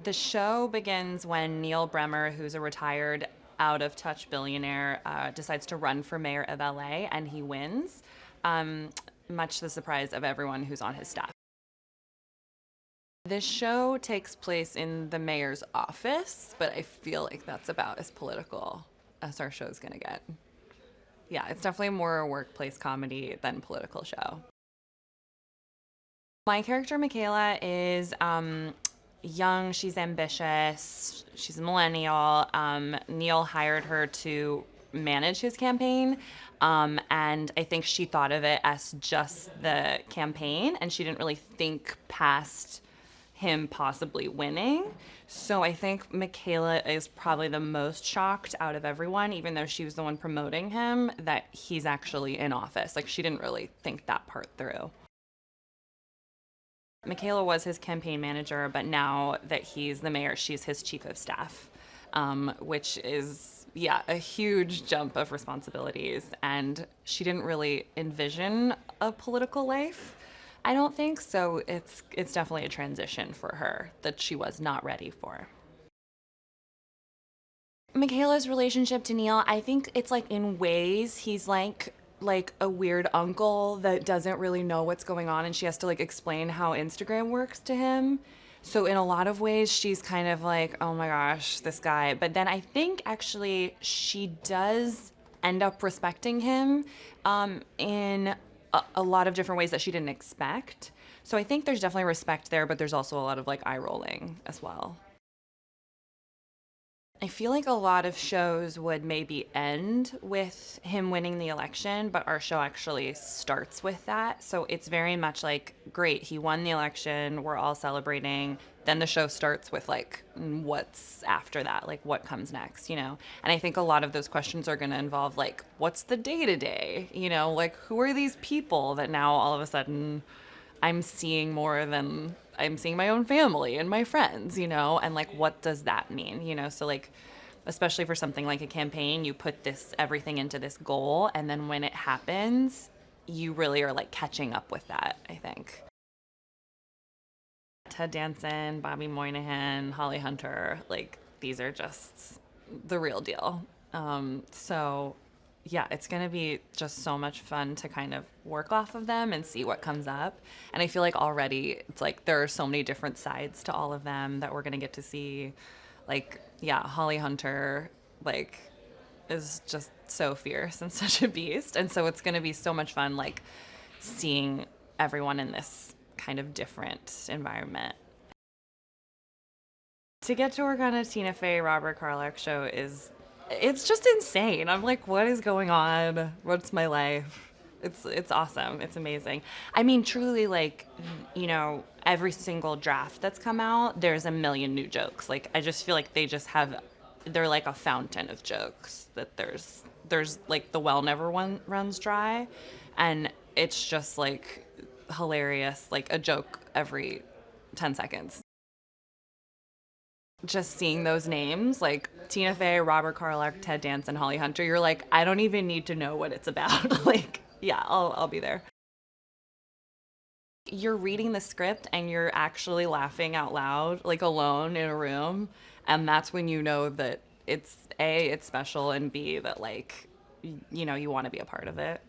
The show begins when Neil Bremer, who's a retired out-of-touch billionaire, decides to run for mayor of LA, and he wins, much to the surprise of everyone who's on his staff. This show takes place in the mayor's office, but I feel like that's about as political as our show's gonna get. Yeah, it's definitely more a workplace comedy than political show. My character, Michaela, is young, she's ambitious, she's a millennial. Neil hired her to manage his campaign, and I think she thought of it as just the campaign, and she didn't really think past him possibly winning. So I think Michaela is probably the most shocked out of everyone, even though she was the one promoting him, that he's actually in office. Like, she didn't really think that part through. Michaela was his campaign manager, but now that he's the mayor, she's his chief of staff, which is, yeah, a huge jump of responsibilities. And she didn't really envision a political life, I don't think. So it's definitely a transition for her that she was not ready for. Michaela's relationship to Neil, I think it's like in ways he's like a weird uncle that doesn't really know what's going on, and she has to like explain how Instagram works to him. So in a lot of ways she's kind of like, oh my gosh, this guy. But then I think actually she does end up respecting him in a lot of different ways that she didn't expect. So I think there's definitely respect there, but there's also a lot of like eye rolling as well. I feel like a lot of shows would maybe end with him winning the election, but our show actually starts with that. So it's very much like, great, he won the election, we're all celebrating. Then the show starts with like, what's after that? Like, what comes next, you know? And I think a lot of those questions are going to involve like, what's the day to day? You know, like, who are these people that now all of a sudden I'm seeing more than I'm seeing my own family and my friends, you know, and like, what does that mean, you know? So like, especially for something like a campaign, you put this everything into this goal, and then when it happens, you really are like catching up with that, I think. Ted Danson, Bobby Moynihan, Holly Hunter, like these are just the real deal. So yeah, it's going to be just so much fun to kind of work off of them and see what comes up. And I feel like already it's like there are so many different sides to all of them that we're going to get to see. Like, yeah, Holly Hunter, like, is just so fierce and such a beast. And so it's going to be so much fun, like, seeing everyone in this kind of different environment. To get to work on a Tina Fey, Robert Carlock show it's just insane. I'm like, what is going on? What's my life? It's awesome. It's amazing. I mean, truly, like, you know, every single draft that's come out, there's a million new jokes. Like, I just feel like they're like a fountain of jokes. That there's like the well never runs dry, and it's just like hilarious. Like a joke every 10 seconds. Just seeing those names, like Tina Fey, Robert Carlock, Ted Danson, Holly Hunter, you're like, I don't even need to know what it's about. Like, yeah, I'll be there. You're reading the script and you're actually laughing out loud, like alone in a room, and that's when you know that it's A, it's special, and B, that like, you know, you want to be a part of it.